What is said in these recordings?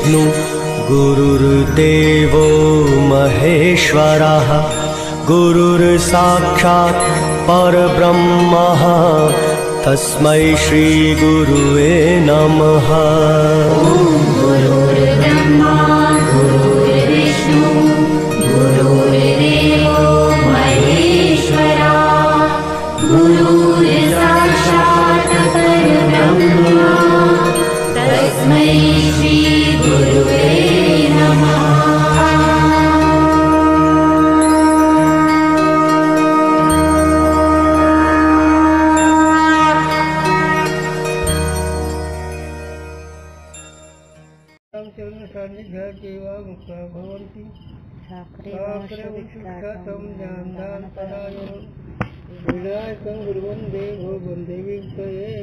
गुरुर्विष्णु गुरुर्देवो महेश्वरः गुरुर्साक्षात् परब्रह्मः तस्मै श्री गुरुवे नमः। गुरुर्ब्रह्मा गुरुर्विष्णु गुरुर्देवो महेश्वरा गुरुर्साक्षात् परब्रह्म तस्मै श्री गुरुवे नमः। विनायकं गुरुवन्दे भो वन्दे विद्महे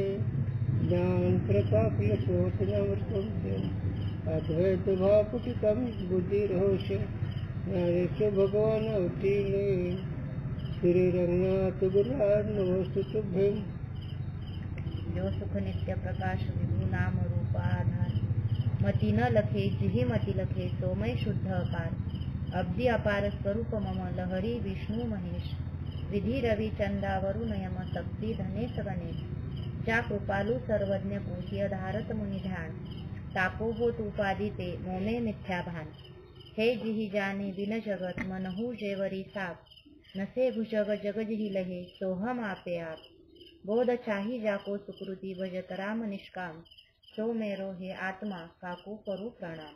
ज्ञानप्रकाशनशोधनमृतं अद्वैतभावपुटितं बुद्धिरहोस्य ज्ञानेश्वर भगवान् अवतीर्णे श्रीरंगनाथ गुरुराज नमोस्तु तुभ्यं। जो सुख नित्य प्रकाश विभू नाम रूप आधार मती न लखे जिही मती लखे सोमय शुद्ध अपार अब्दी अपार स्वरूप मम लहरी विष्णू महेश विधी रवि चंदा वरुण यम शक्ती धनेश गणेश च्या कृपालू सर्वज्ञ पूज्य धारत मुनि ध्यान तापो होत उपादी ते मोमे मिथ्या भान हे जिही जाने दिन जगत मनहु जेवरी साप नसे भुजग जग जिही लहे सोहम आपे आप बोध चाही जाको सुकृती भजत राम निष्काम सो मेरो हे आत्मा काकू करू प्रणाम।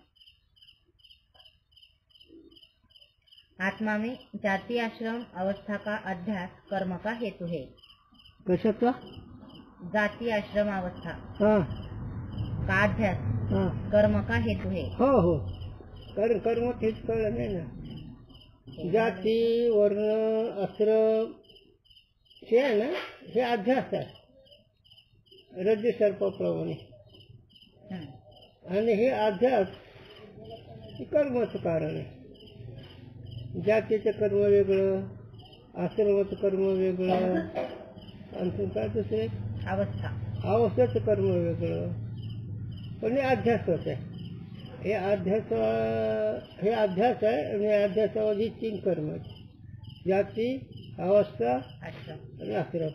आत्मा में जाति आश्रम अवस्था का अध्यास कर्म का हेतु है। कशाचा? जाति आश्रम अवस्था का अध्यास कर्म का हेतु है। हो हो कर्म तेच कळलं नाही ना। जाती वर्ण आश्रम हे आहे ना, हे अध्यास आहे रज्जू सर्पाप्रमाणे आणि हे अध्यास कर्माचं कारण आहे। जातीचं कर्म वेगळं आश्रमाचं कर्म वेगळं आणि काय दुसरे अवस्थेचं कर्म वेगळं पण हे अध्यासच आहे। हे अध्यास आहे आणि अध्यासामध्ये 3 कर्म आहेत जाती अवस्था आणि आश्रम।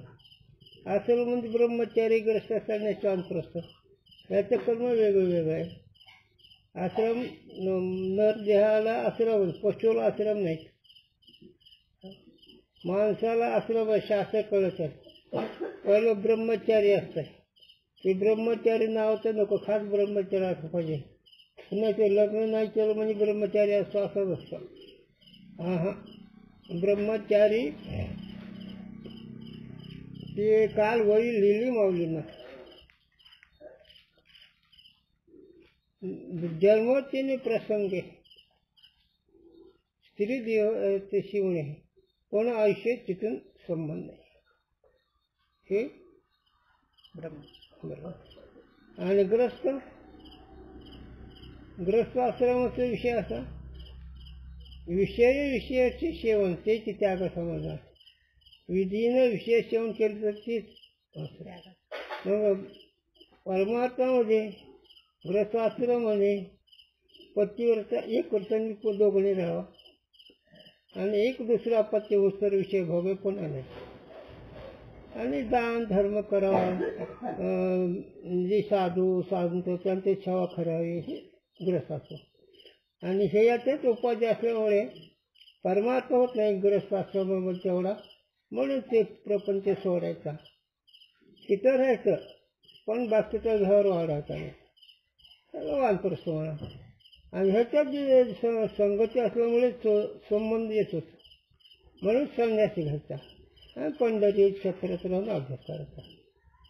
आश्रम म्हणजे ब्रह्मचारी ग्रस्त असण्याचे वानप्रस्थ याचं कर्म वेगळं आहे। आश्रम नर देहाला आश्रम पशुला आश्रम नाही माणसाला आश्रम आहे शास्त्र कळत आहे। पहिलं ब्रह्मचारी असतं ते ब्रह्मचारी नावाचं नको खास ब्रह्मचारी असं पाहिजे कुणाचे लग्न नाही केलं म्हणजे ब्रह्मचारी असतो असं नसतं। हां ब्रह्मचारी ते काल वळी लिहिली माऊलींना जन्मोत्तीने प्रसंगे स्त्री देव ते शिवणे कोण आयुष्य तिथून संबंध नाही हे ब्रह्म। आणि ग्रस्त आश्रमाचा विषय असा विषयाचे सेवन ते त्याग समजणार विधीनं विषय सेवन केलं तर तेच मग परमार्थामध्ये ग्रस्त आश्रमामध्ये पतीवरचा 1 वर्षांनी दोघांनी राहावा आणि एक दुसरा अपत्य उत्तर विषय भोगे पण आले आणि दान धर्म करावा जे साधू त्यांची सेवा करावी हे ग्रस्त आश्रम। आणि हे यातच उपाधी असल्यामुळे परमार्थ होत नाही ग्रस्त आश्रमामध्ये तेवढा म्हणून ते प्रपंच सोडायचा तिथं राहायचं पण बाकीचा घर वाढायचा नाही वानप्रस्थ म्हणा। आणि ह्याच्यात जे संगती असल्यामुळे संबंध येत होतो म्हणून संन्यासी घ्यायचा आणि पंढरी क्षेत्रात राहून अभ्यास करायचा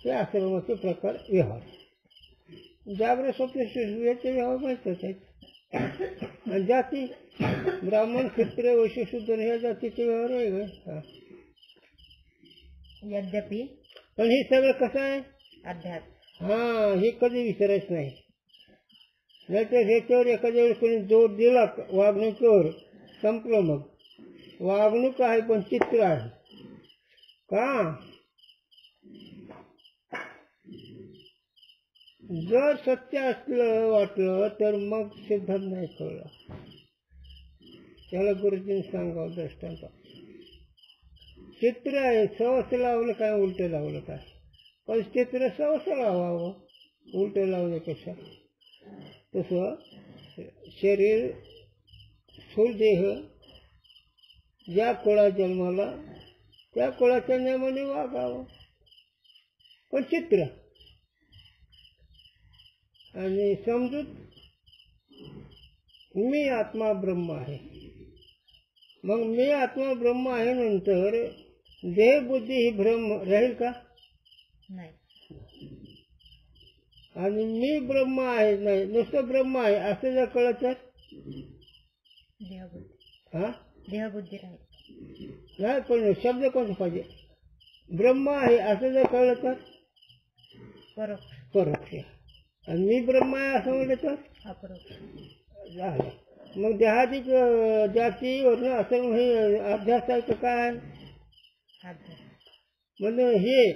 हे आश्रमाचे प्रकार व्यवहार जागृत स्वप्न याचे व्यवहार माहीतच आहेत। आणि जाती ब्राह्मण क्षत्रिय वैश्य शूद्र ह्या जातीचे व्यवहार वेगळे यद्यपि पण हे सगळं कसं आहे अध्यास हे कधी विसरायचं नाही। नाहीतर ह्याच्यावर एखाद्या वेळेस कोणी जोर दिला वागणुकीवर संपलं मग वागणूक आहे पण चित्र आहे का जर सत्य असलं वाटलं तर मग सिद्धांत नाही कळला. त्याला गुरुजींनी सांगावं दृष्टांत. चित्र आहे, सवस लावलं काय उलटं लावलं काय, पण चित्र सवस लावावं उलटं लावण्यापेक्षा. तसं शरीर स्थूल देह ज्या कुळा जन्माला त्या कुळाच्या नियमाने वागावं. पण चित्र आणि समजूत मी आत्मा ब्रह्म आहे. मग मी आत्मा ब्रह्म आहे नंतर देह बुद्धी ही भ्रम राहील का? नाही. आणि मी ब्रह्म आहे नाही, नुसतं ब्रह्म आहे असं जर कळत तर देहबुद्धी राहील. नाही, पण शब्द कोणता पाहिजे? ब्रह्म आहे असं जर कळलं तर परोक्ष. आणि मी ब्रह्म आहे असं म्हटलं तर अपरोक्ष झालं. मग देहाधिक जाती वर्ण असं हे अभ्यास आहे का काय? म्हणजे हे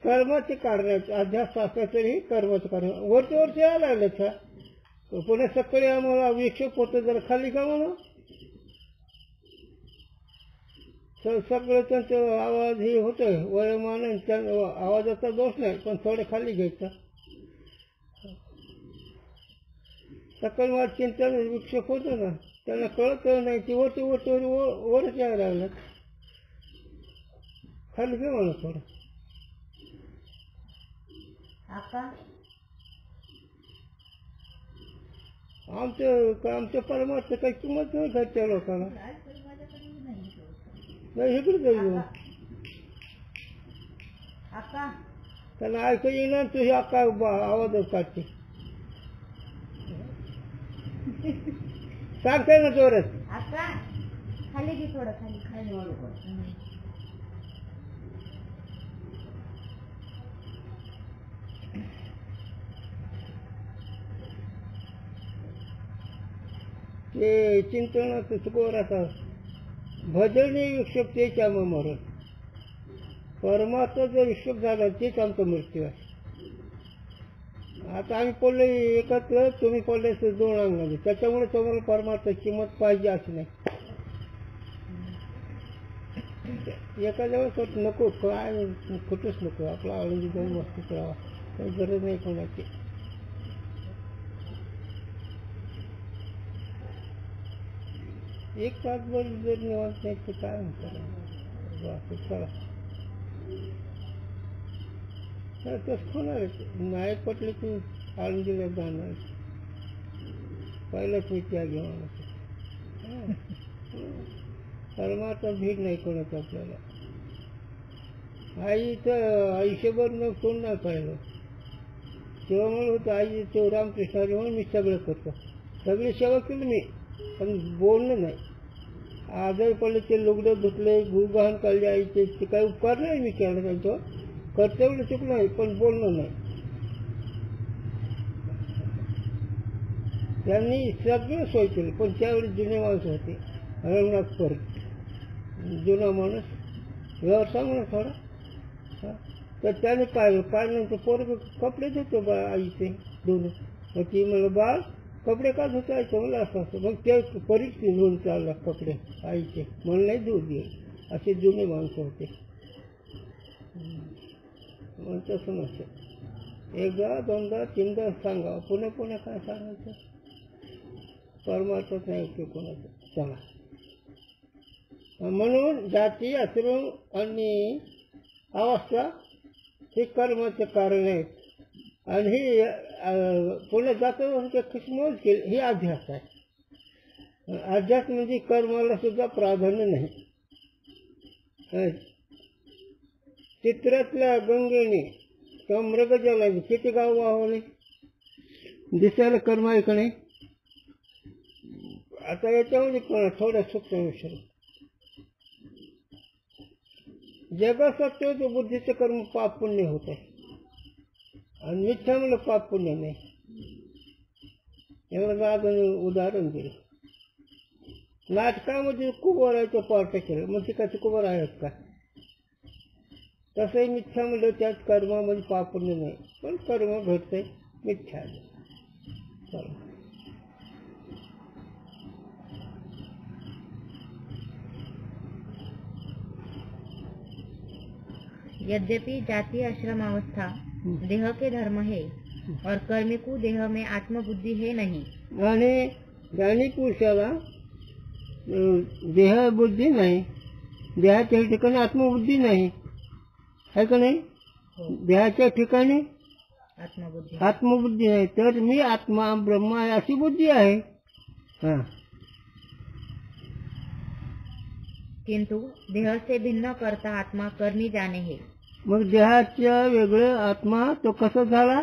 कर्माचे काढण्याचं अभ्यास असला तरी कर्माचं काढणं वरच्या यायला लागलं का? पुन्हा सकाळी आम्हाला विक्षेप होतं जर खाली का म्हणून सगळं त्यांचं आवाज हे होतं वयोमान, आवाजाचा दोष नाही पण थोडं खाली घ्यायचं. सकाळी मला चिंतन विक्षेप होतो ना, त्यांना कळत नाही, ती वरच यायला लागलं. खाली घे म्हणून थोडं. आमच्या परमार्थ काही किंमत नाही घरच्या लोकांना. नाही इकडे जाईल त्यांना ऐकू येईना. तुझी अक्का आवाजच काढते. सांगताय ना जोरात. खाली घे थोडं, खाली ते चिंतनाचं चुकवर आता भजनी विक्षेप तेच आम्हा मरण. परमात्मा जर विक्षेप झाला तेच आमचा मृत्यू आहे. आता आम्ही पडले एकत्र, तुम्ही पडले दोन अंगाने, त्याच्यामुळे तुम्हाला परमात्मा किंमत पाहिजे अशी नाही. एका जवळ नको काय कुठंच नको, आपला आळंदी जाऊन मस्तीत राहावा, काही गरज नाही कोणाची. एक तासभर जर निवांत नाही तर काय म्हणतो चला तसं होणार. नाही पटलं की आळंदीला जाणार, पहिलाच मी त्या घेऊन. परमात्मा भीड नाही कोणाचं आपल्याला. आईचं आयुष्यभर मग कोण नाही पाहिलं. तेव्हा म्हणून होतं आई तो रामकृष्णारी म्हणून मी सगळं करतो, सगळी सेवा केली मी, पण बोलणं नाही. आजारी पडले ते लुगडं धुतले, गुळगहाण काढले आईचे, ते काही उपकार नाही मी केलं त्यांच्यावर, कर्तव्य चुकलं नाही पण बोलणं नाही. त्यांनी सगळं सोय केली, पण त्यावेळी जुने माणसं होते. रंगनाथ परत जुना माणूस व्यवसाय म्हणून थोडा, तर त्याने पाहिल्यानंतर पोरं कपडे धुतो बा आईचे धुणं. मग ती म्हणलं बाळ कपडे का धुतायचं म्हणलं असं असं. मग ते परीक्षित घेऊन चालला कपडे आईचे, म्हणून नाही धुवून दे. असे जुने माणसं होते. मग तसं नसतं, एकदा दोनदा तीनदा सांगा, पुन्हा पुन्हा काय सांगायचं. परमार्थच नाही उपयोग कोणाचं. चला, म्हणून जाती आश्रम आणि अवस्था हे कर्माचे कारण आहेत. आणि हे पुढे जातं खुशमोज केली ही अध्यास आहे. अध्यास म्हणजे कर्माला सुद्धा प्राधान्य नाही. चित्रातल्या गंगेने किंवा मृगजलाने किती गाव वाहवले, दिसायला कर्म आहे का नाही. आता याच्यामध्ये पण थोडं सूक्ष्म विषय, जगात सत्य तो बुद्धीचं कर्म पाप पुण्य होत आहे, आणि मिथ्या म्हणलं पाप पुण्य नाही. एवढं अजून उदाहरण दिलं. नाटकामध्ये कुबर आहे तो पार्ट केलं, मग ते काय कुबर आहेत का? तसंही मिथ्या म्हणलं त्यात कर्मामध्ये पापण्य नाही, पण कर्म घडतंय मिथ्या. चला. यद्यपि जाति आश्रम अवस्था देह के धर्म है और कर्मिकु देह में आत्मबुद्धि है नहीं. आणि ज्ञानी पुरुषाला देह बुद्धी नाही, देहाच्या ठिकाणी आत्मबुद्धी नाही, आहे का नाही? देहाच्या ठिकाणी आत्मबुद्धी नाही, तर मी आत्मा ब्रह्म आहे अशी बुद्धी आहे. हा. किंतु देह से भिन्न करता आत्मा कर्मी जाने है. मग देहाच्या वेगळं आत्मा तो कसा झाला?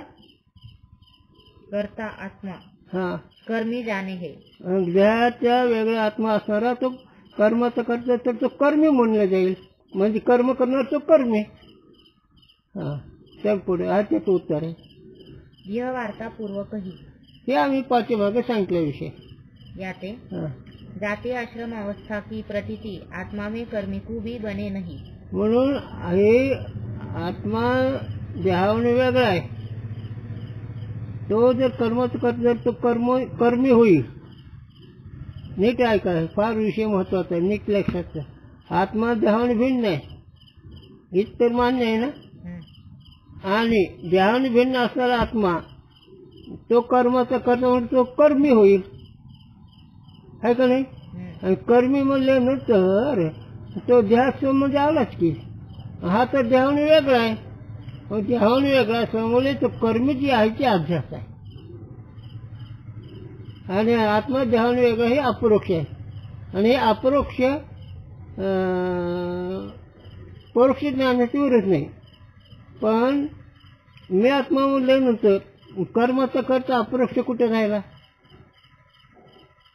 करता आत्मा हा कर्मी जाणे हे. देहाच्या वेगळा आत्मा असणारा तो कर्माचा करता तर तो कर्मी म्हणला जाईल, म्हणजे कर्म करणार तो कर्मी. हा. त्या पुढे हा त्याचं उत्तर आहे. यह वार्ता पूर्वक ही हे आम्ही पाठीमागे सांगितल्या विषय. याते हा. जाति आश्रम अवस्था की प्रतीति आत्मा में कर्मिकु भी बने नहीं. म्हणून हे आत्मा देहाने वेगळा आहे, तो जर कर्माचं करत जर तो कर्मी होईल. नीट ऐका, फार विषय महत्वाचा आहे, नीट लक्षात घ्या. आत्मा देहाने भिन्न आहे, हीच तर मान्य आहे ना. आणि देहाने भिन्न असणारा आत्मा तो कर्माचा करता म्हणून तो कर्मी होईल, आहे का नाही? आणि कर्मी म्हणल्यानंतर तो देहासमोर आलाच की. हा तर देहाने वेगळा आहे, मग देहाने वेगळा असल्यामुळे तो कर्मी जी आहे ती अध्यास आहे, आणि आत्मा देहाने वेगळा हे अपरोक्ष आहे. आणि हे अपरोक्ष परोक्ष ज्ञानाची विरोध नाही, पण मी आत्मा म्हणल्यानंतर कर्माचा करता अपरोक्ष कुठे राहिला?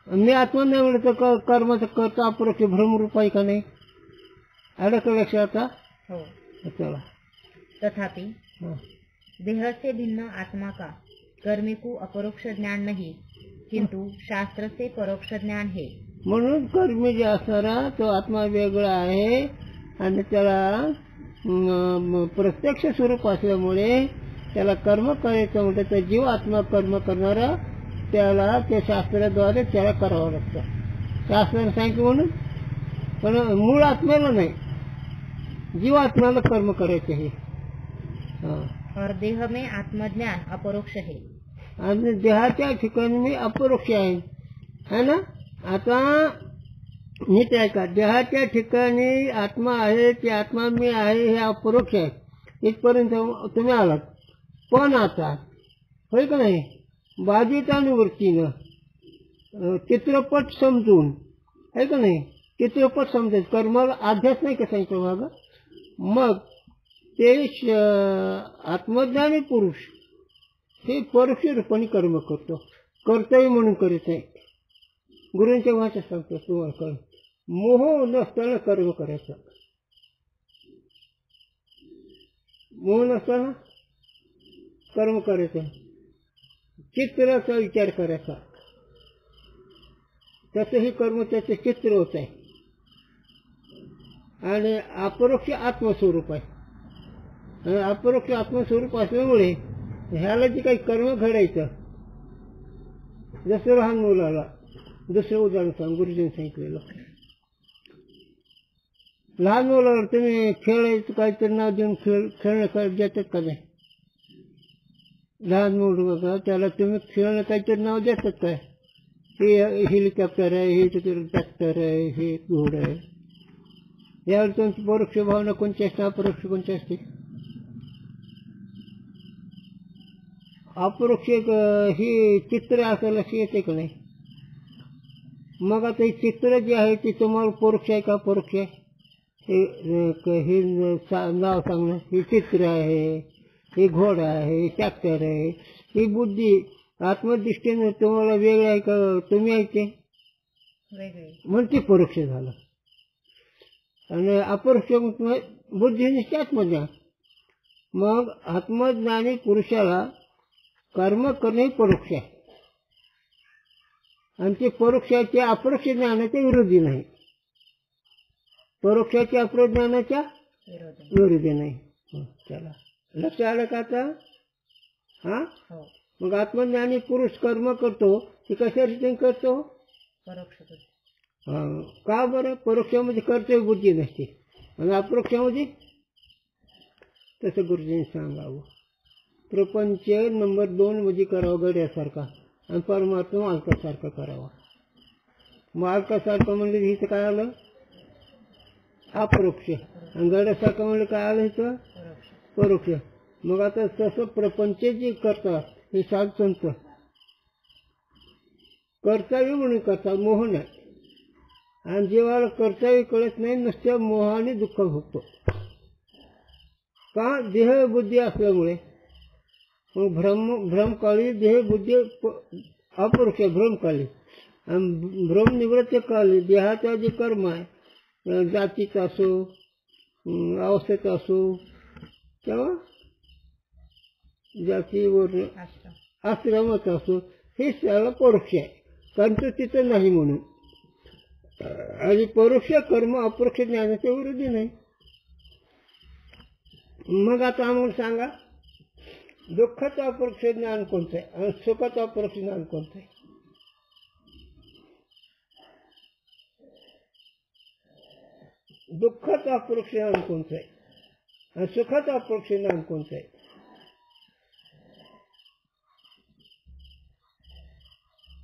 मी आत्मा नाही म्हणलं तर कर्माचा करता अपरोक्ष भ्रमरूप आहे का नाही? अडकलं लक्षात आता. हो. चला. तथापि देह से भिन्न आत्मा का कर्मी को अपरोक्ष ज्ञान नहीं, किंतु शास्त्र से परोक्ष ज्ञान है. म्हणून कर्मी जे असणारा तो आत्मा वेगळा आहे, आणि त्याला प्रत्यक्ष स्वरूप असल्यामुळे त्याला कर्म करायचं म्हणतात. तर जीव आत्मा कर्म करणारा त्याला त्या शास्त्राद्वारे त्याला करावं लागतं, शास्त्राने सांगितलं म्हणून. पण मूळ आत्म्याला नाही, जीव आत्म्याला कर्म करायचं हे. और देह में आत्मज्ञान अपरोक्ष है. आणि देहाच्या ठिकाणी मी अपरोक्ष आहे ना. आता नीट ऐका, देहाच्या ठिकाणी आत्मा आहे, ती आत्मा मी आहे हे अपरोक्ष आहे, इथपर्यंत तुम्ही आलात. पण आता होय का नाही, बाधित आणि वृत्तीनं चित्रपट समजून, आहे का नाही, चित्रपट समजायचं, कर्माला अध्यास नाही का सांगितलं मागं. मग ते आत्मज्ञानी पुरुष हे परोक्ष रूपाने कर्म करतो, कर्तव्य म्हणून करीत नाही. गुरूंच्या भाषेत सांगतो तुम्हाला, कर्म मोह नसताना कर्म करायचं, मोह नसताना कर्म करायचं, चित्राचा विचार करायचा, त्याचंही कर्म त्याचं चित्र होत आहे. आणि अपरोक्ष आत्मस्वरूप आहे, आणि अपरोक्ष आत्मस्वरूप असल्यामुळे ह्याला जे काही कर्म घडायचं, जसं लहान मुलाला दुसरं उदाहरण सांग, गुरुजींनी सांगितलेलं. लहान मुलाला तुम्ही खेळायचं काहीतरी नाव देऊन खेळणं देतात का नाही? लहान मुलगा त्याला तुम्ही खेळणं काहीतरी नाव देतात काय? हे हेलिकॉप्टर आहे, हे ट्रॅक्टर आहे, हे घोडं आहे. यावर तुमची परोक्ष भावना कोणती असते, अपरोक्ष कोणती असते? अपरोक्ष ही चित्र असायला येते का नाही? मग आता हे चित्र जे आहे ते तुम्हाला परोक्ष आहे का अपरोक्ष आहे? हे नाव सांगणं, हे चित्र आहे, हे घोडा आहे, हे ट्रॅक्टर आहे, ही बुद्धी आत्मदृष्टीने तुम्हाला वेगळं आहे का तुम्ही आहे ते वेगळे, म्हणून ते परोक्ष झालं. आणि अपरोक्ष बुद्धीनिष्ठ आत्मज्ञान. मग आत्मज्ञानी पुरुषाला कर्म करणे परोक्ष आहे, आणि ते परोक्षाच्या अपरोक्ष ज्ञानाच्या विरोधी नाही, परोक्षाच्या अपरोक्ष ज्ञानाच्या विरोधी विरोधी नाही. चला लक्ष आलं का आता? हा, हो मग आत्मज्ञानी पुरुष कर्म करतो ते कशा रीतीने करतो? परोक्ष बुद्धी. का बरं? परोक्षामध्ये कर्तव्य बुद्धी नसते आणि अपरोक्षामध्ये तसं गुरुजींनी सांगावं. प्रपंच नंबर 2 मध्ये करावं गड्यासारखा आणि परमात्मा मालकासारखा करावा. मालकासारखं म्हणजे हिचं काय आलं? अपरोक्ष. आणि गड्यासारखं म्हणजे काय आलं हिचं? परोक्ष. परोक्ष. मग आता तसं प्रपंच जे करतात हे साधू संत कर्तव्य म्हणून करतात, मोह नाही. आणि जेव्हा कर्तव्य कळत नाही नुसत्या मोहाने दुःख भोगतो. का? देह बुद्धी असल्यामुळे. मग भ्रमकाळी देह बुद्धी अपरोक्ष भ्रमकाळी आणि भ्रमनिवृत्त काळी देहाचा जे कर्म आहे जातीचा असो अवस्थेचा असो तेव्हा जातीवर आश्रमाचा असो हे सगळं परोक्ष आहे. कारण तो तिथं नाही म्हणून. आणि परोक्ष कर्म अपरोक्ष ज्ञानाच्या विरोधी नाही. मग आता आम्हाला सांगा दुःखाचं अपरोक्ष ज्ञान कोणतं आहे आणि सुखाचं अपरोक्ष ज्ञान कोणतं आहे? दुःखाचं अपरोक्ष ज्ञान कोणतं आहे आणि सुखाचं अपरोक्ष ज्ञान कोणतं आहे?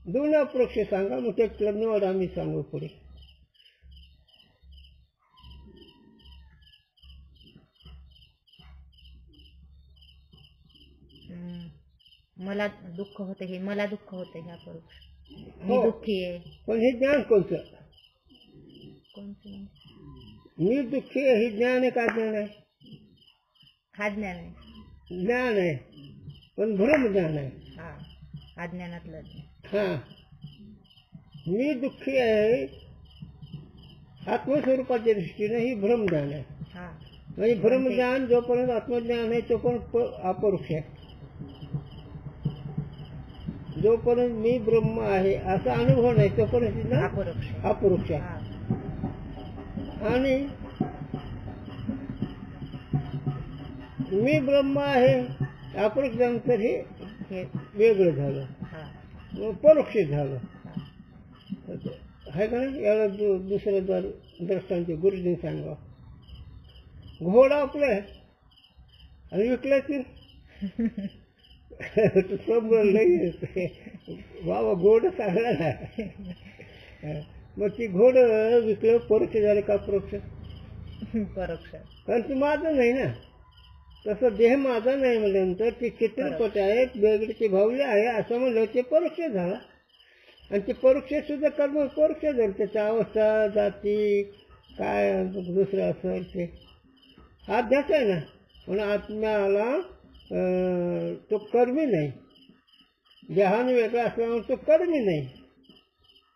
दोन अपरोक्ष सांगा, मग त्याच्यातला निवड आम्ही सांगू पुढे. मला दुःख होतं हे, मला दुःख होतं हे अपरोक्ष. मी हो. दुःखी आहे. पण हे ज्ञान कोणतं? कोणतं? मी दुःखी आहे हे ज्ञान आहे का ज्ञान आहे? हा ज्ञान आहे. ज्ञान आहे पण भ्रम ज्ञान आहे. हा अज्ञानातलं. हा, मी दुःखी आहे आत्मस्वरूपाच्या दृष्टीने ही भ्रमज्ञान आहे. हा म्हणजे भ्रमज्ञान जोपर्यंत आत्मज्ञान आहे तोपर्यंत अपरोक्ष आहे. जोपर्यंत मी ब्रह्म आहे असा अनुभव नाही तोपर्यंत अपरोक्ष आहे. आणि मी ब्रह्म आहे अपरोक्ष नंतर हे वेगळं झालं, परोक्ष झालं आहे का नाही? याला दुसरं दृष्टांत गुरुजींनी सांगा. घोडा आपलं आहे आणि विकलं की बाबा घोड चांगला नाही. मग ती घोड विकलं परोक्ष झाले का अपरोक्ष? परोक्ष. कारण ती माझं नाही ना. तसं देह माझा नाही म्हटल्यानंतर ते चित्रपट आहे वेगळीचे भावले आहे असं म्हणलं ते परोक्ष झाला. आणि ते परोक्ष सुद्धा कर्म परोक्ष झालं. त्याच्या अवस्था जाती काय दुसरं असेल ते अध्यास आहे ना. म्हणून आत्म्याला तो कर्मी नाही. देहाने वेगळा असल्यामुळे तो कर्मी नाही.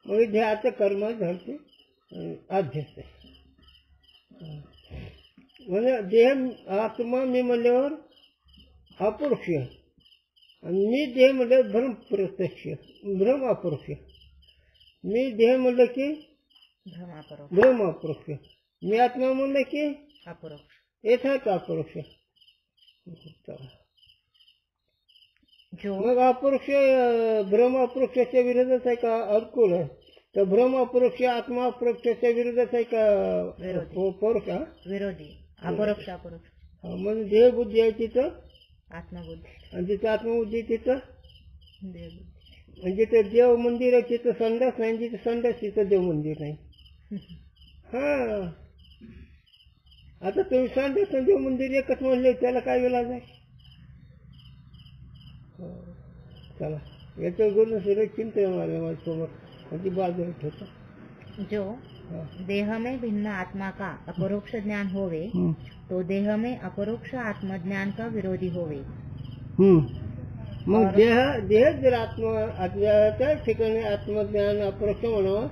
मग देहाचं कर्म झालं ते अध्यास आहे. म्हणजे देह आत्मा मी म्हणल्यावर अपरोक्ष आणि मी देह म्हणल्यावर भ्रम प्रत्यक्ष भ्रम अपरोक्ष. मी देह म्हणलं की भ्रम अपरोक्ष. मी आत्मा म्हणलं की अपरोक्ष. येथाच अपरोक्ष. मग अपरोक्ष भ्रम अपरोक्षाच्या विरोधात आहे का अनुकूल आहे? तर भ्रम अपरोक्ष आत्मा अपरोक्षाच्या विरोधात आहे का परोक्ष? विरोधी. अपरोक्ष अपरोक्ष. म्हणजे देह बुद्धी आहे तिथं आत्मबुद्धी आणि जिथं आत्मबुद्धी तिथं देवबुद्धी. म्हणजे ते देव मंदिर आहे तिथं संडास नाही, जिथं संडास तिथं देव मंदिर नाही. हा, आता तुम्ही संडास देव मंदिर एकच म्हणले त्याला काय विलाज आहे? चला याच्या गुरु सुरेश चिंतन मारलं माझ्यासमोर ती बाजूला ठेवतो. जो देह में भिन्न आत्मा का अपरोक्ष ज्ञान होवे तो देह में अपरोक्ष आत्मज्ञान का विरोधी होवे. मग देह जर आत्म्याच्या ठिकाणी आत्मज्ञान अपरोक्ष म्हणावं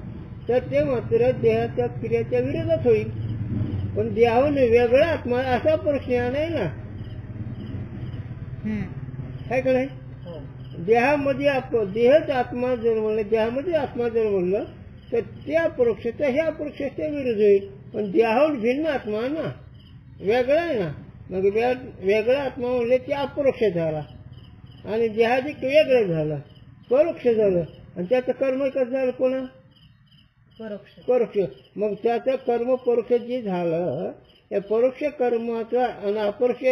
तर ते मात्र देहाच्या क्रियाच्या विरोधात होईल. पण देहावर वेगळा आत्मा असा अपरोक्ष ज्ञान आहे ना. काय का नाही? देहामध्ये देहच आत्मा जर म्हणलं देहामध्ये आत्मा जर म्हणलं तर त्या अपरोक्षाचा ह्या अपरोक्षाच्या विरोध होईल. पण देहावर भिन्न आत्मा ना वेगळा आहे ना. मग वेगळा आत्मा म्हणजे ते अपरोक्ष झाला आणि देहाधिक वेगळं झालं, परोक्ष झालं. आणि त्याचं कर्म कसं झालं पुन्हा परोक्ष. मग त्याचं कर्म परोक्ष जे झालं त्या परोक्ष कर्माचा आणि अपरोक्ष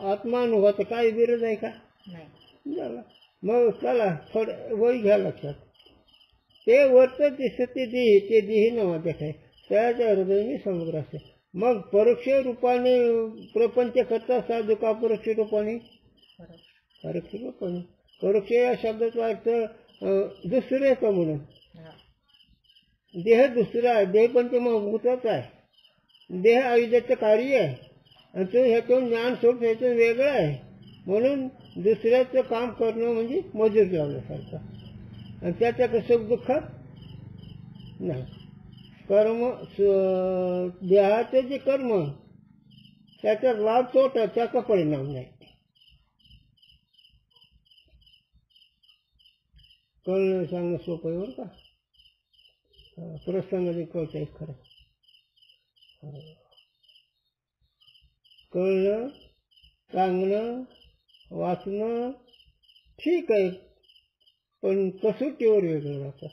आत्मानुभवाचा काय विरोध आहे का? नाही झाला. मग चला थोडं वय घ्या लक्षात. ते वरचं दिसत ते देही नावाचं आहे, त्याच्या हृदय मी समुद्र असते. मग परोक्ष रूपाने प्रपंच करता साधू का परोक्ष रूपाने? परोक्ष रूपाने. परोक्ष या शब्दाचा अर्थ दुसऱ्याचा म्हणून. देह दुसरा आहे, देह पंचमभूताचा आहे, देह आयुधाचं कार्य आहे आणि तो ह्यातून ज्ञान स्वरूप ह्यातून वेगळं आहे. म्हणून दुसऱ्याचं काम करणं म्हणजे मजूर लावल्यासारखं. आणि त्याचं सुख दुःख नाही. कर्म देहाचं जे कर्म त्याचा लाभ तोटा त्याचा परिणाम नाही. कळणं सांगणं सोपं आहे बरं का. प्रसंगाने कळत आहे खरं. कळणं सांगणं वाचणं ठीक आहे, पण कसोटीवर वेगळं राहतं.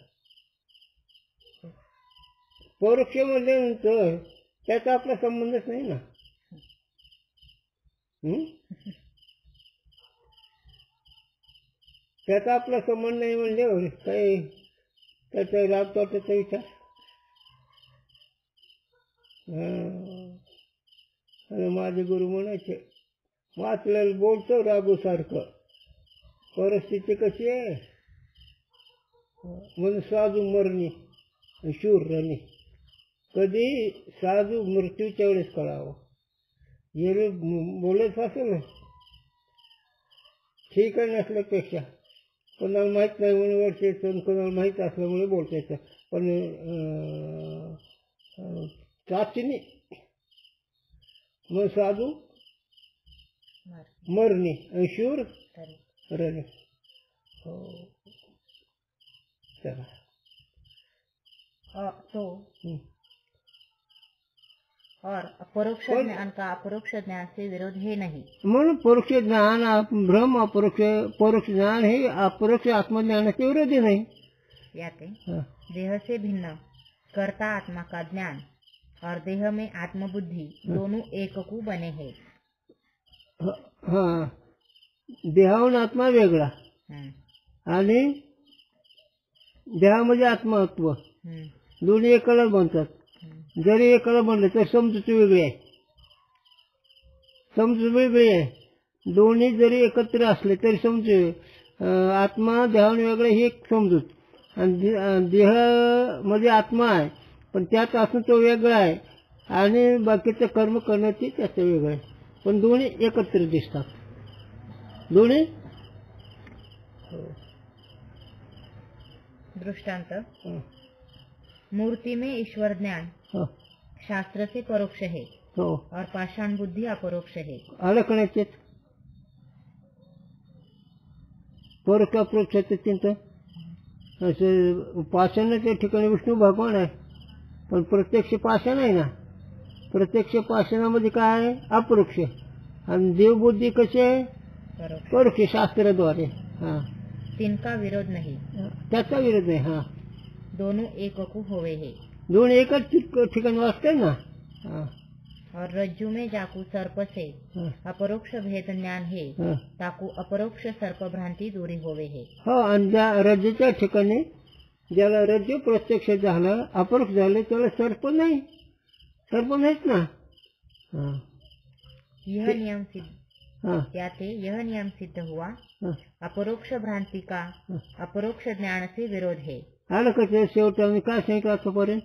परोक्ष म्हणल्यानंतर त्याचा आपला संबंधच नाही ना. त्याचा आपला संबंध नाही म्हणल्यावर काही त्याचा लाभ तोट्याचा विचार. आणि माझे गुरु म्हणायचे, वाचलेलं बोलतो रागूसारखं, परिस्थिती कशी आहे म्हणून साधू मरणी शूर रणी. कधी साधू मृत्यूच्या वेळेस कळावं. हे बोलत असेल ना ठीक आहे, नसल्यापेक्षा कोणाला माहीत नाही म्हणून वर्षाचं, कोणाला माहीत असल्यामुळे बोलता येतं. पण चाचणी मग साधू मरणी आणि शूर रणी. हो चला. और अपरोक्ष ज्ञान का अपरोक्ष ज्ञान से विरोध है नहीं. म्हणून परोक्ष ज्ञान भ्रम अपरोक्ष परोक्ष ज्ञान हे अपरोक्ष आत्मज्ञानाचे विरोधी नाही. याते देह से भिन्न कर्ता आत्मा का ज्ञान और देह में आत्मबुद्धि दोनों एककू बने हैं. हाँ, देहाहून आत्मा वेगळा आणि देहामध्ये आत्मत्व दोन्ही एकाला बनतात. जरी एकाला बनलं तर समजूत वेगळी आहे, समजूत वेगळी आहे. दोन्ही जरी एकत्र असले तरी समजूत आत्मा देहाहून वेगळं ही एक समजूत. आणि देहामध्ये आत्मा आहे पण त्यात असून तो वेगळा आहे आणि बाकीचं कर्म करण्याची त्याचं वेगळं आहे. पण दोन्ही एकत्र दिसतात. दोन्ही दृष्टांत. मूर्ति में ईश्वर ज्ञान शास्त्र से परोक्ष है और पाषाण बुद्धि अपरोक्ष है. अडकण्याचे परोक्ष अपरोक्षाचे चिंतन. असं पाषाणाच्या ठिकाणी विष्णू भगवान आहे पण प्रत्यक्ष पाषाण आहे ना. प्रत्यक्ष पाषाणामध्ये काय आहे? अपरोक्ष. आणि देवबुद्धी कशी आहे? परोक्ष शास्त्राद्वारे. हाँ, तिनका विरोध नहीं. त्याचा विरोध नाही. हाँ, दोनों एककू होवे है. दोन्ही एकच ठिकाणी वाचते ना. और रज्जु में जाकू सर्प से अपरोक्ष भेद ज्ञान है ताकू अपरोक्ष सर्प भ्रांती दूरी होवे है. हो, आणि त्या रज्जूच्या ठिकाणी ज्याला रज्जू प्रत्यक्ष झालं अपरोक्ष झाले त्याला सर्प नाही. सर्प नाहीच ना. यह नियम सिद्ध याते यह नियम सिद्ध हुआ अपरोक्ष भ्रांति का अपरोक्ष ज्ञान से विरोध है. आलं कसं शेवटी आम्ही काय सांगितलं आतापर्यंत?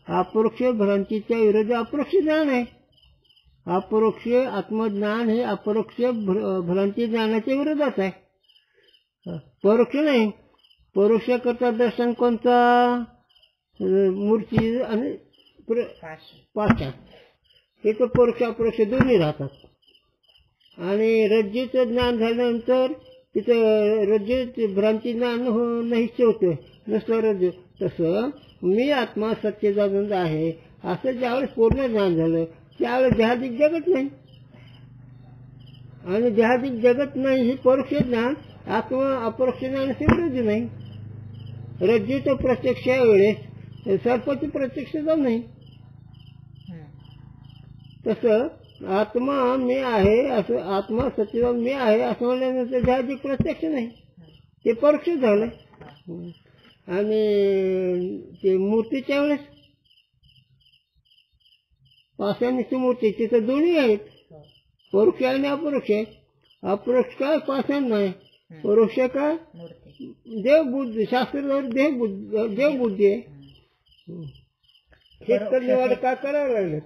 अपरोक्ष भ्रांतीच्या विरोधी अपरोक्ष ज्ञान आहे. अपरोक्ष आत्मज्ञान हे अपरोक्ष भ्रांती ज्ञानाच्या विरोधात आहे. परोक्ष नाही. परोक्ष करता दर्शन कोणता? मूर्ती आणि पाषाण. हे तर परोक्ष अपरोक्ष दोन्ही राहतात. आणि रज्जूचं ज्ञान झाल्यानंतर तिथं रज्जू भ्रांती ज्ञान नाहीच होतं, नुसतं रज्जू. तसं मी आत्मा सच्चिदानंद आहे असं ज्यावेळेस पूर्ण ज्ञान झालं त्यावेळेस देहाधिक जगत नाही. आणि देहाधिक जगत नाही ही परोक्ष ज्ञान आत्मा अपरोक्ष ज्ञानाशी विरोधी नाही. रज्जूचं प्रत्यक्ष वेळेस सर्पाची प्रत्यक्ष जाऊ नाही. तसं आत्मा मी आहे असं, आत्मा सच्चिदानंद मी आहे असं म्हणल्यानंतर देहाधिक प्रत्यक्ष नाही, ते परोक्ष झालं. आणि ते मूर्तीच्या वेळेस पाषाणीची मूर्ती तिथं दोन्ही आहेत, परोक्ष आणि अपरोक्ष. अपरोक्ष काय पाषाण नाही, परोक्ष काय देवबुद्धी. शास्त्र देवबुद्धी आहे. शेतकरी काय करायला लागले,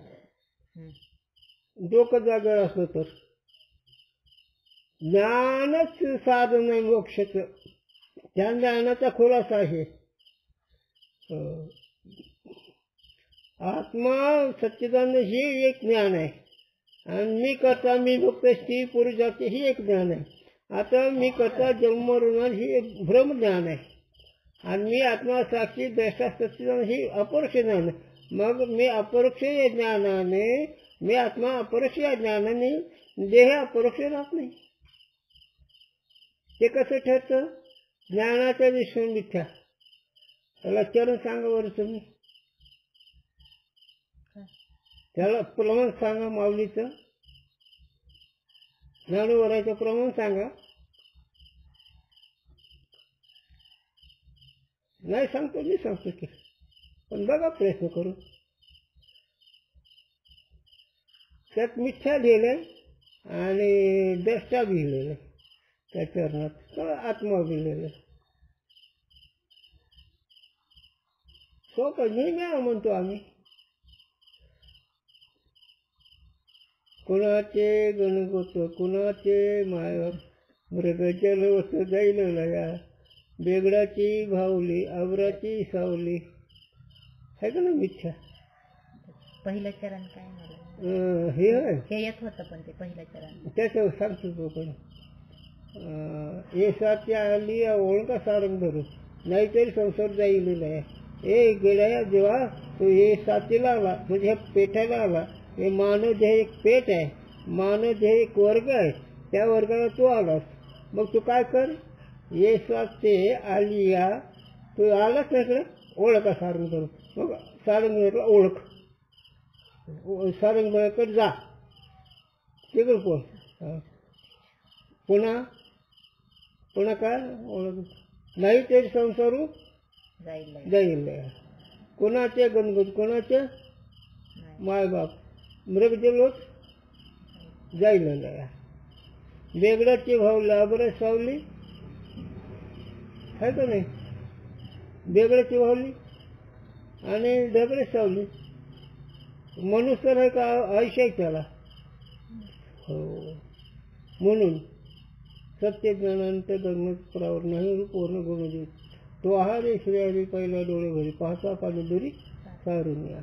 डोकं जागर असलं तर ज्ञानच साधन आहे मोक्षाचं. त्या ज्ञानाचा खुलासा आहे. आत्मा सच्चिदानंद ही एक ज्ञान आहे. आणि मी करता मी भक्त स्त्री पुरुष जाते ही एक ज्ञान आहे. आता मी करता जन्म मरण ही एक भ्रमज्ञान आहे. आणि मी आत्मा साक्षी द्रष्टा सच्चिदानंद ही अपरोक्ष ज्ञान आहे. मग मी अपरोक्ष या ज्ञानाने, मी आत्मा अपरोक्ष या ज्ञानाने देह अपरोक्ष राहत नाही. ते कसं ठरतं? ज्ञानाच्या दिसून मिथ्या. त्याला चरण सांगा बरं तुम्ही, त्याला प्रमाण सांगा. माऊलीचं ज्ञानोबराचं प्रमाण सांगा. नाही सांगतो, मी सांगतो की, पण बघा प्रयत्न करू. त्यात मिथ्या लिहिलंय आणि द्रष्टा बी लिहिलंय, त्या चरणात आत्मा बी लिहिलंय. सोपं निर्णय म्हणतो आम्ही. कुणाचे गणगोत कुणाचे माया, मृगजल वस जाईल लया, बेगडाची भावली अवराची सावली. आहे का ना मिथ्या? पहिलं चरण काय मला हे हे येत होतं, पण ते पहिलं चरण त्याचं सांगतो तो. पण साथी आली ओळखा सारंग धरू, नाहीतरी संसार जाईल आहे. ए गेल्या जेव्हा तो हे साथीला आला, तुझ्या पेठाला आला. हे मानव जे एक पेट आहे, मानव जे एक वर्ग आहे, त्या वर्गाला तू आलास. मग तू काय कर, ये साथे आलिया, तू आलास ना इकडे, ओळखा सारंग धरू. मग सारंग ओळख, सारंग बळकडे जा, तिकडे कोण पुन्हा पुन्हा काय ओळख. नाही तरी संसारू जाईल. कोणाचे गणगोत कोणाचे मायबाप, मृगजलोक जाईल. बेगडाची भावला बरं सावली, आहे का नाही? बेगडाची भावली आणि दगडे सावली. मनुष्य तर आहे का आयुष्य आहे त्याला. हो, म्हणून सत्य ज्ञानांत गणमत प्रावर नाही पूर्ण गुणदेव. तो आहारे श्रेयारी पहिला डोळे भरी, पाहता पाणी दुरी सारून या.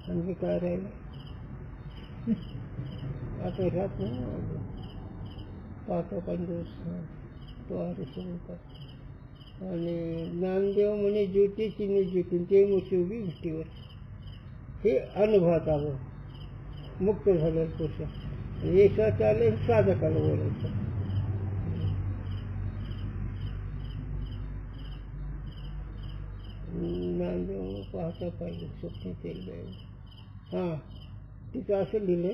आणखी काय राहिलं आता राहत नाही. पाहता पाणी दुरी तो आहारे स्वरूपात. आणि ज्ञानदेव म्हणे ज्योतीची निर्ज्योती ते मोठी उभी भिष्टीवर. हे अनुभवात आलं मुक्त झालं पुरुष. एकाच आले साधकाला बोलायचं. ज्ञानदेव पाहता पाहिजे स्वप्न केलं. हां, तिथं असं लिहिलं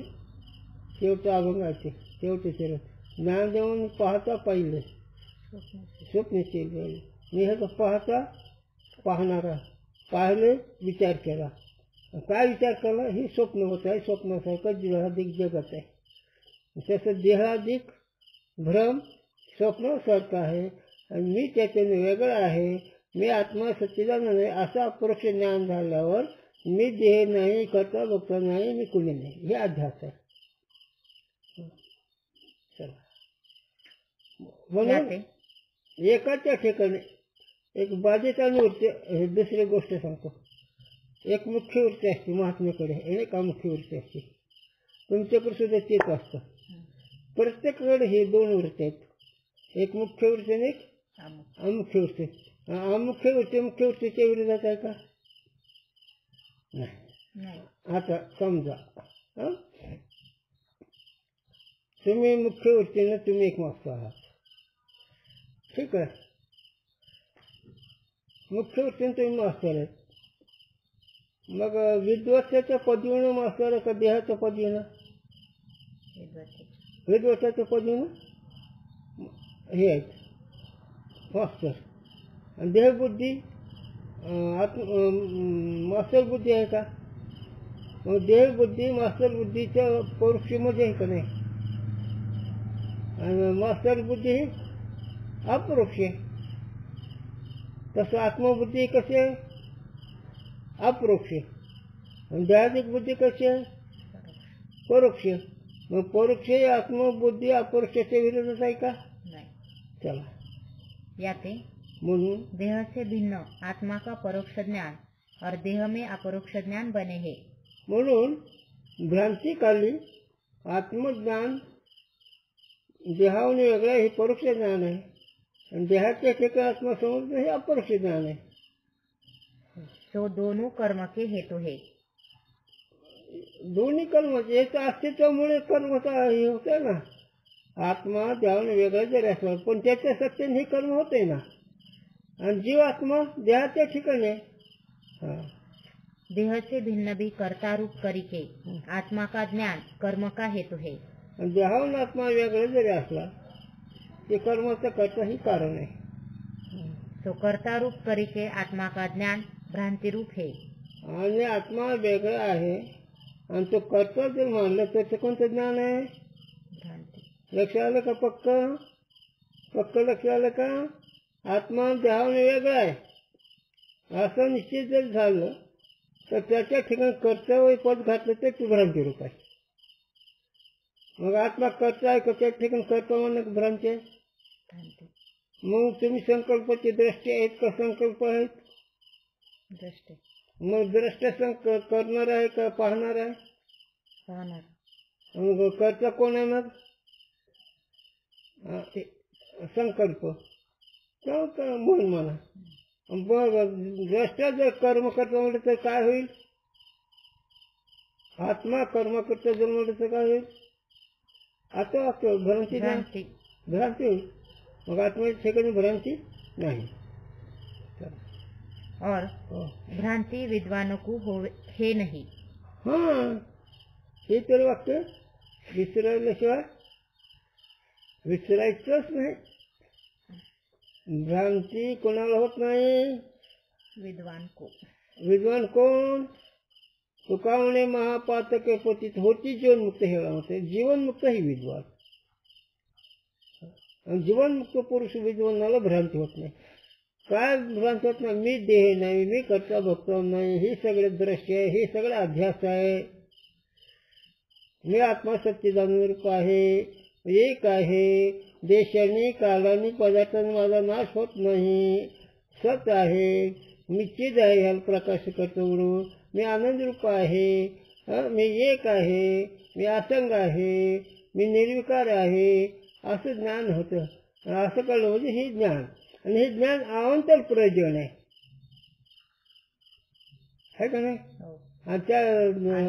शेवटं अभंगाचे शेवटे चरण. ज्ञानदेवांनी पाहता पाहिलं स्वप्न केलं. मी हे पाहता पाहणारा, पाहिले विचार केला. काय विचार केला? हे स्वप्न होत आहे, स्वप्नासारखं देहाधिक जगत आहे. तसं देहाधिक भ्रम स्वप्नासारखं आहे आणि मी त्याच्याने वेगळं आहे. मी आत्मा सच्चिदानंद आहे असं अपरोक्ष ज्ञान झाल्यावर मी देह नाही, करता बघता नाही, मी कुणी नाही, हे अध्यास आहे. चला, म्हणून एकाच्या ठिकाणी एक बाधित आणि वृत्ती. दुसरी गोष्ट सांगतो. एक मुख्य वृत्ती असते महात्म्याकडे, एक अमुख्य वृत्ती असते. तुमच्याकडे सुद्धा तेच असतं. प्रत्येकाकडे हे दोन वृत्ती आहेत, एक मुख्य वृत्ती आणि एक अमुख्य वृत्ती. अमुख्य वृत्ती मुख्य वृत्तीच्या विरोधात आहे का? नाही. नाही. आता समजा हं? तुम्ही मुख्य वृत्तीनं तुम्ही एक मास्तर आहात, ठीक आहे. मुख्य वृत्तीनं तुम्ही मास्तर आहेत. मग विद्वत्तेच्या पदवीनं मास्तर का देहाच्या पदवीनं? विद्वत्तेच्या पदवीनं हे आहेत मास्तर. आणि देहबुद्धी मास्तर बुद्धी आहे का? मग देहबुद्धी मास्तर बुद्धीच्या परोक्षमध्ये आहे का नाही? आणि मास्तर बुद्धी ही अपरोक्ष आहे. तसं आत्मबुद्धी कशी आहे? अपरोक्ष. आणि देहाधिक बुद्धी कशी आहे? परोक्ष. मग परोक्ष आत्मबुद्धी अपरोक्षाच्या विरोधात आहे का? नाही. चला याते म्हणून देह से भिन्न आत्मा का परोक्ष ज्ञान और देह में अपरोक्ष ज्ञान बने है. म्हणून भ्रांतीकाली आत्मज्ञान देहावने वेगळं हे परोक्ष ज्ञान आहे, आणि देहाच्या ठिकाणी आत्मा समजणं हे अपरोक्ष ज्ञान आहे. सो दोनों कर्म के हेतु है. दोन्ही कर्माचे याच्या अस्तित्वामुळे कर्मचा हे होतंय ना. आत्मा देहावने वेगळा जरी असला पण त्याच्या सत्तेने हे कर्म होते ना. आणि जीव आत्मा देहाच्या ठिकाणी आहे. हा. देह से भिन्न भी कर्ता रूप करिके आत्मा का ज्ञान कर्म का हेतु है. आणि देहावून आत्मा वेगळा जरी असला ते कर्माचं कर्ता ही कारण आहे. सो कर्ता रूप करिके आत्मा का ज्ञान भ्रांति रूप है. आणि आत्मा वेगळा आहे आणि तो कर्ता जर मानलं तर ते कोणतं ज्ञान आहे? भ्रांति. लक्ष आलं का? पक्क लक्ष आलं का? आत्मा देहाने वेगळा आहे असं निश्चित जर झालं तर त्याच्या ठिकाणी कर्तव्य पद घातलं तर ती भ्रांती रूप आहे. मग आत्मा कर्ता आहे का त्या ठिकाणी कर्तव्य म्हणणं भ्रांती आहे. मग तुम्ही संकल्पाची दृष्टी आहेत का संकल्प आहेत? दृष्टी. मग दृष्टी करणार आहे का पाहणार आहे? पाहणार. मग कर्ता कोण आहे? मग संकल्प म्हणून म्हणा. द्रष्टा जर कर्म करता म्हटलं तर काय होईल? आत्मा कर्म करता जर म्हटलं तर काय होईल? आता भ्रांती होईल. मग आत्म्याच्या ठिकाणी भ्रांती नाही. और भ्रांति विद्वानों को है नहीं. हाँ हे तर वाक्य विसरायल्याशिवाय विसरायचंच नाही. भ्रांती कोणाला होत नाही? विद्वान को. विद्वान कोण? तुका म्हणे महापातके पतित होती जीवनमुक्त हेळा होते. जीवनमुक्त ही विद्वान. जीवनमुक्त पुरुष विद्वानाला भ्रांती होत नाही. काय भ्रांती होत नाही? मी देह नाही, मी कर्ता भोक्ता नाही, हे सगळे दृश्य आहे, हे सगळे अध्यास आहे. मी आत्मा सच्चिदानंद रूप आहे, एक आहे. देशाने कालाने पदार्थाने माझा नाश होत नाही, सत आहे. मी चिद आहे ह्याला प्रकाश करतो म्हणून. मी आनंद रूप आहे, मी एक आहे, मी असंग आहे, मी निर्विकार आहे, असं ज्ञान होतं. असं कळलं म्हणजे हे ज्ञान. आणि हे ज्ञान अवांतर प्रयोजन आहे का नाही? आणि त्या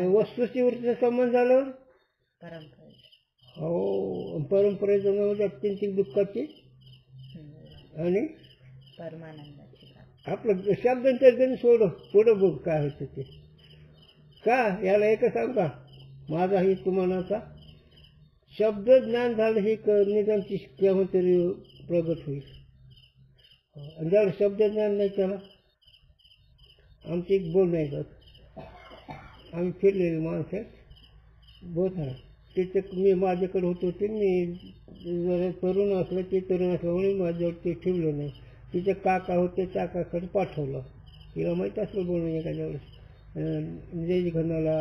वस्तूची वृत्तीचा संबंध झाल्यावर परंपरेचं म्हणजे अत्यंत दुःखाची आणि परमानंदाची. आपलं शब्दांतर सोड पुढं बघ काय होतं ते. का याला एक सांग का? माझा ही तुम्हानाचा शब्द ज्ञान झालं हे निदानची केव्हा तरी प्रगट होईल. आणि ज्यावेळेस शब्द ज्ञान नाही त्याला आमची एक बोल नाही जात. आम्ही फिरलेली माणसं बोध आहे तिथे. मी माझ्याकडे होतो ते मी जरा तरुण असलं ते तरुण असल्यामुळे माझ्यावर ते ठेवलं नाही. तिचे काका होते काकाकडे पाठवलं. तिला माहीत असलं बोलणं एखाद्या वेळेस जय घनाला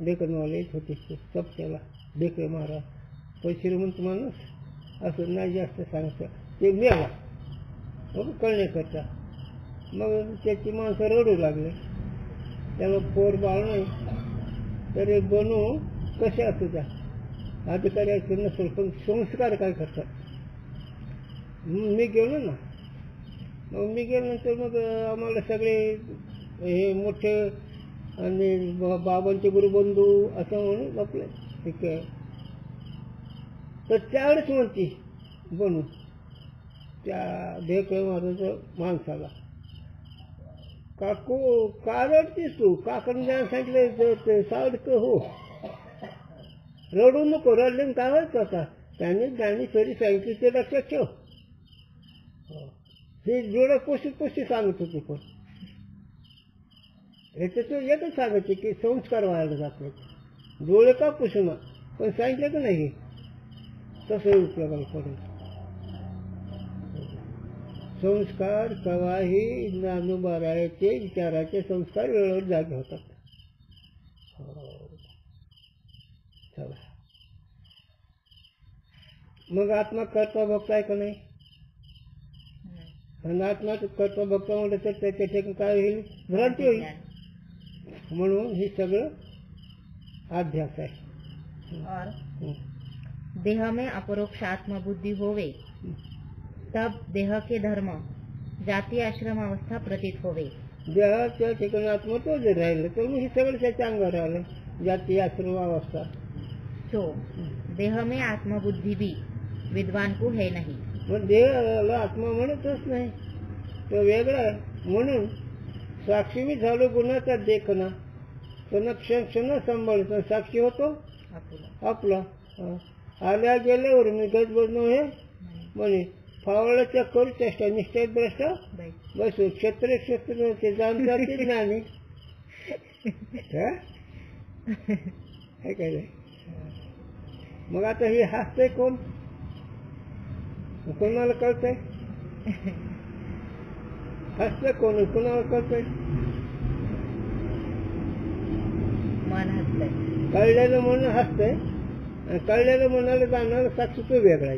डेकनवाला येत होते सप्त्याला डेकरे महाराज. पण श्रीमंत माणूस असं नाही जास्त सांगतं ते मेला मग कळण्याकरता. मग त्याची माणसं रडू लागले. त्याला पोर बाळ नाही तर बनू कसे असू द्या अधिकारी असं नसेल पण संस्कार काय करतात. मी गेलो ना. मग मी गेल्यानंतर मग आम्हाला सगळे हे मोठे आणि बाबांचे गुरुबंधू असं म्हणून आपलं ठीक आहे. तर त्यावेळेस म्हणते बनू त्या ढेकळे महाराज माणसाला, काकू का रडतीस तू? काकाने ज्ञान सांगितलं सावडकं हो, रडू नको, रडले काय व्हायचं आता? त्याने ज्ञानेश्वरी सांगितली ते लक्षात ठेव. हे जोडं पोषित सांगत होते. पण याच्यातून एकच सांगायचे की संस्कार व्हायला जात नाही, डोळे का पुसणं, पण सांगितलं तर नाही तसं उपयोगाला पडेल. संस्कार केव्हाही ज्ञानोबारायचे विचाराचे संस्कार वेळेवर जागे होतात. चला मग आत्मा करता भक्त आहे का नाही? आणि आत्मा करता भक्त म्हणलं तर त्याच्या ठिकाणी काय होईल? भ्रांती होईल. म्हणून हे सगळं अध्यास आहे. और देह में अपरोक्ष आत्मबुद्धि होवे तब देह के धर्म जाती आश्रम अवस्था प्रतीत होवे. देहाच्या ठिकाणी आत्मा तो जर राहिलं तर मग हे सगळं त्याच्या अंगावर राहिलं, जाती आश्रम अवस्था. सो देह में आत्मबुद्धि भी विद्वान को है नहीं. मग देहाला आत्मा म्हणतच नाही, तो वेगळा आहे. म्हणून साक्षी मी झालो गुणाचा देखना, पण क्षण क्षण सांभाळतो साक्षी होतो आपला. आल्या गेल्यावर मी गजबज नव्हे म्हणे, फावळाच्या करू चेष्टा निश्चय भ्रष्ट बसू, क्षत्र क्षत्र ते जाणतात ते ज्ञानी. काय नाही. मग आता हे हसतंय कोण? कोणाला कळतंय? हसतंय कोण? कोणाला कळतंय? मन हसतंय. कळलेलं म्हणून हसतंय आणि कळलेलं म्हणाला जाणार साक्षी तो वेगळा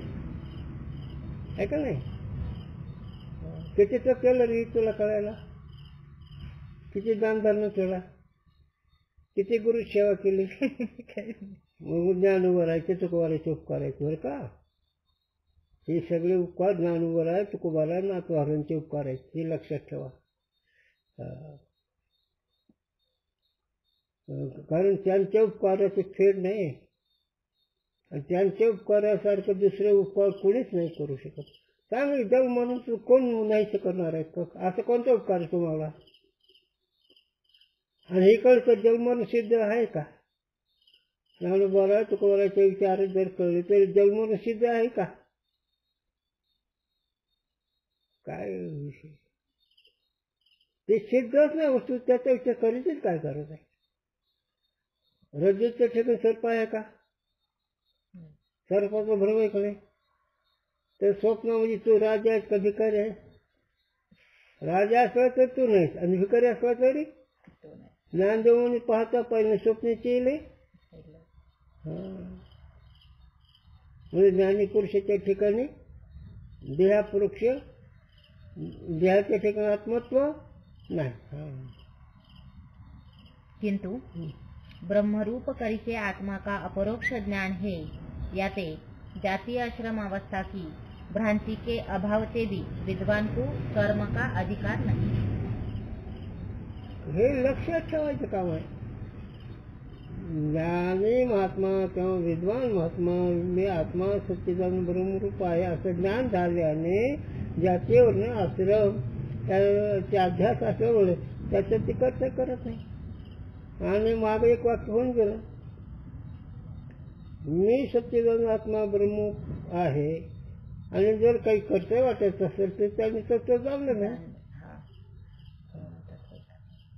आहे का नाही? किती तर केलं रे तुला कळायला, किती दान धर्म केला, किती गुरु सेवा केली. मग ज्ञान उभं राहायचे तुकोबारायचे उपकार आहेत बरं का. हे सगळे उपकार ज्ञान उभं राहाय तुकोबारा नातवारांचे उपकार आहेत, हे लक्षात ठेवा. कारण त्यांच्या उपकाराचे फेड नाही आणि त्यांच्या उपकारासारखं दुसरे उपकार कोणीच नाही करू शकत. चांगली जग म्हणून तू कोण नाहीच करणार आहे का? असं कोणता उपकार आहे तुम्हाला? आणि इकडचं जग म्हणून सिद्ध आहे का? ज्ञानोबा तुकोबाराचे विचार जर कळले तर जग म्हणून सिद्ध आहे का? काय विषय ते सिद्धच नाही वस्तू, त्याचा विचार करायचीच काय गरज आहे? रज्जूच्या ठिकाणी सर्प आहे का? सर्पाचा भ्रम आहे का नाही? तर स्वप्न म्हणजे तू राजा आहेस का भिकारी आहे? राजा असला तर तू नाहीस आणि भिकारी असला तरी ज्ञानदेव म्हणून पाहता पहिले स्वप्नाचे येईल. म्हणजे ज्ञानी पुरुषाच्या ठिकाणी देहापुरुष, देहाच्या ठिकाणी आत्मत्व नहीं। किंतु ब्रह्मरूप करके आत्मा का अपरोक्ष ज्ञान है, याते जातीय आश्रम अवस्था की भ्रांति के अभाव से भी विद्वान को कर्म का अधिकार नहीं। हे लक्षात ठेवायचं काम आहे। ज्ञानी महात्मा किंवा विद्वान महात्मा मी आत्मा सच्चिदानंद ब्रह्मरूप आहे असं ज्ञान झाल्याने जातीवर आश्रम त्या अध्यास असल्यामुळे त्याचं ती कर्तव्य करत नाही। आणि मागे एक वाक्य होऊन गेलं, मी सच्चिदानंद आत्मा ब्रह्म आहे आणि जर काही कर्तव्य वाटायचं असेल तर त्यांनी तत्व जाणलं नाही।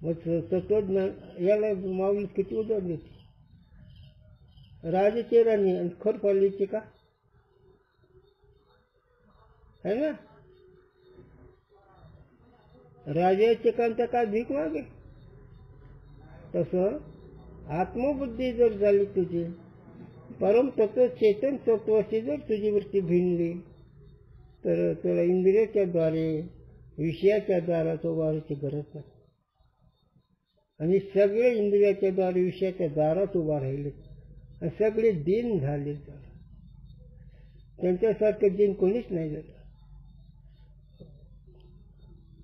मग तत्वज्ञान याला माऊली किती उदाहरण देते। राजाची राणी आणि खोरपालीची का है ना, राजाचे कांता का भीक मागे, तसं आत्मबुद्धी जर झाली तुझी, परम तत्व चेतन तत्वाची जर तुझी वृत्ती भिनली तर तुला इंद्रियाच्या द्वारे विषयाच्या द्वारात उभारायची गरज नाही। आणि सगळे इंद्रियाच्या द्वारे विषयाच्या दारात उभा राहिले आणि सगळे दिन झाले, त्यांच्यासारखं दिन कोणीच नाही झालं।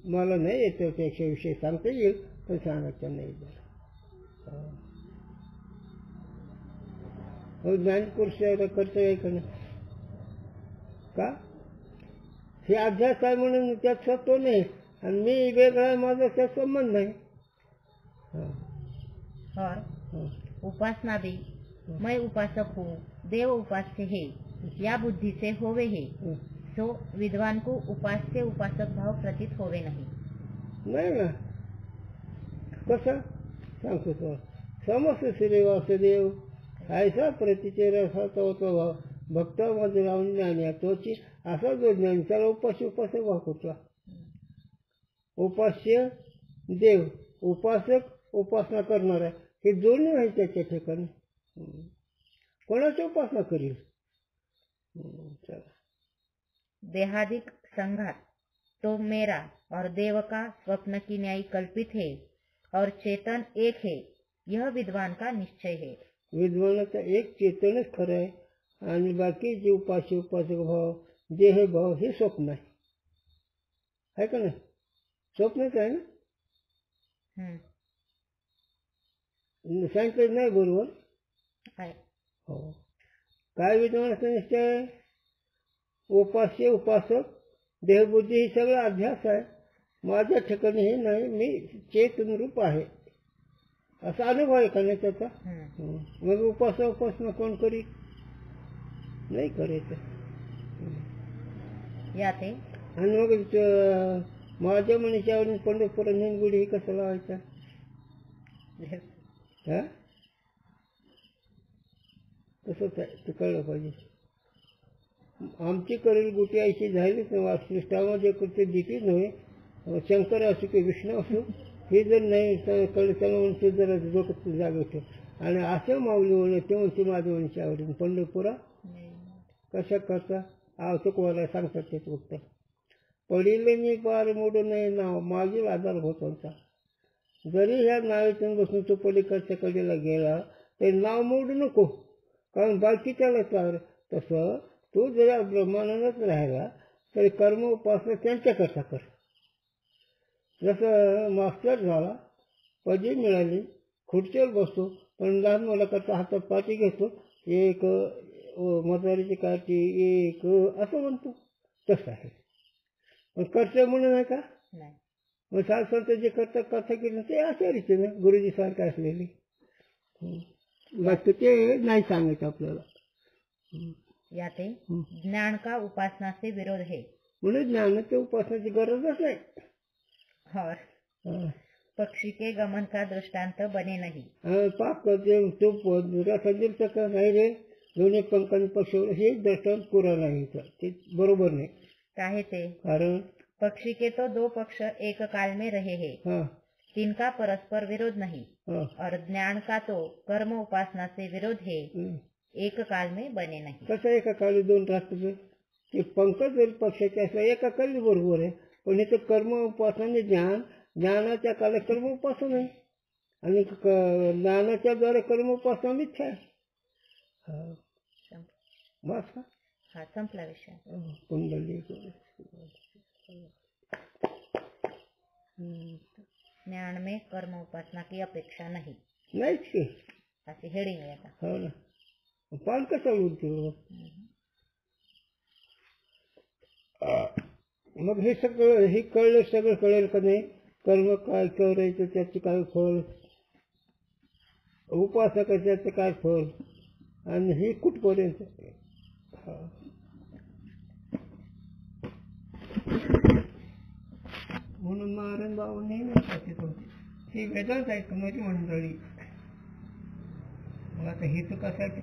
मला नाही येतं त्याच्या विषयी सांगता येईल पण सांगायचं नाही झालं। ज्ञानपुरुष कर्तव्य आहे का नाही? का हे अध्यास आहे म्हणून त्यात सत्व नाही आणि मी वेगळा आहे, माझा त्यात संबंध नाही. और उपासना भी मैं उपासक हूँ, देव उपास्य है, या बुद्धि से होवे है, सो विद्वान को उपास्य उपासक भाव प्रतीत होवे नहीं. नाही ना. कसं सांगतो तो समस्त श्री वासुदेव ऐसा प्रतिचे रसाचा होतो भाव भक्त मध्ये राहून ज्ञानी तोची असा जो ज्ञानी त्याला उपास्य उपासक भाव कुठला? उपास्य देव उपासक उपासना करणार आहे हे दोन्ही आहे त्याच्या ठिकाणी. कोणाची उपासना करील? चला. देहादिक संघात तो मेरा और देव का स्वप्न की न्याय कल्पित है और चेतन एक है, यह विद्वान का निश्चय है. विद्वानाचा एक चेतनच खरं आहे आणि बाकी जे उपास्य उपासक भाव देह भाव हे स्वप्न आहे का नाही? स्वप्नच आहे ना. सांगितलं नाही बरोबर आहे. हो. काय विद्वानाचा निश्चय आहे? उपास्य उपासक देहबुद्धी ही सगळं अध्यास आहे. माझ्या ठिकाणी हे नाही, मी चेतन रूप आहे असा अनुभव आहे का नाही त्याचा? मग उपासना कोण करी? नाही करायचं. याते आणि मग माझ्या मनीषावरून पंढरपुरा निनगुडी ही कसं लावायचा? तसंच आहे, ते कळलं पाहिजे. आमची करेल गुटी ऐशी झालीच नाही. वास्तुष्टामध्ये करते दितीच नव्हे. शंकर असो की विष्णू असो हे जर नाही कळलं त्याला म्हणते जरा डोकं जागे ठेव. आणि असं माऊली म्हणून ते म्हणते माझ्या मनीषावरून पंढरपुरा कशा करता आवश्यक व्हायला सांगतात तेच उत्तर. पडिले मी पार मोडू नये नाव मागील आधार होता. जरी ह्या नावेतून बसून तो पलीकडच्या कडेला गेला तरी नाव मोडू नको, कारण बाकी त्याला चाल. तसं तू जरी ब्रह्मानंदच राहिला तरी कर्म उपासना त्यांच्याकरता कर. जसं मास्टर झाला, पदवी मिळाली, खुर्चीवर बसतो, पण लहान मुलाकरता हातात पाठी घेतो, एक मदारीची काठी एक असं म्हणतो. तसं आहे. पण कर्तव्य म्हणून आहे का? मग साधसंत जे करतात कथा केली ते अशा रीतीने गुरुजी सारखे असलेली बाकी ते नाही सांगायचं आपल्याला. याते ज्ञान का उपासना से विरोध है. म्हणून ज्ञानाच्या उपासनाची गरजच नाही. और पक्षी के गमन का दृष्टांत बने नहीं. पाप करते तो रसादिल का नाही रे, दोन्ही पंखांनी पक्षी हे दृष्टांत पुरा नाही, ते बरोबर नाही. काहे ते? कारण पक्षी के तो दो पक्ष एक काल में रहे हैं, तिनका परस्पर विरोध नहीं. और ज्ञान का तो कर्म उपासना से विरोध है, एक काल में बने नहीं. कसं एका काली दोन राहतात? ते पंख जरी पक्षाचे असला एका काली बरोबर आहे, पण इथे कर्म उपासना ज्ञान, ज्ञानाच्या काला कर्म उपासना आहे आणि ज्ञानाच्या द्वारे कर्म उपासना मिथ्या आहे. बस का? हा संपला विषय. कुंडली ज्ञान में कर्म उपासना की अपेक्षा नहीं. नाहीच की अशी हेडिंग आहे आता. हो ना. पान कसं उलटू? मग हे सगळं हे कळलं, सगळं कळेल का नाही? कर्म काय करायचं त्याचं काय फळ, उपासना त्याचं काय फळ, आणि हे कुठपर्यंत. म्हणून महाराज बाबा नेहमी सांगत होते ही वेदांत ऐकण्याची मंडळी. मग आता हे तर कसं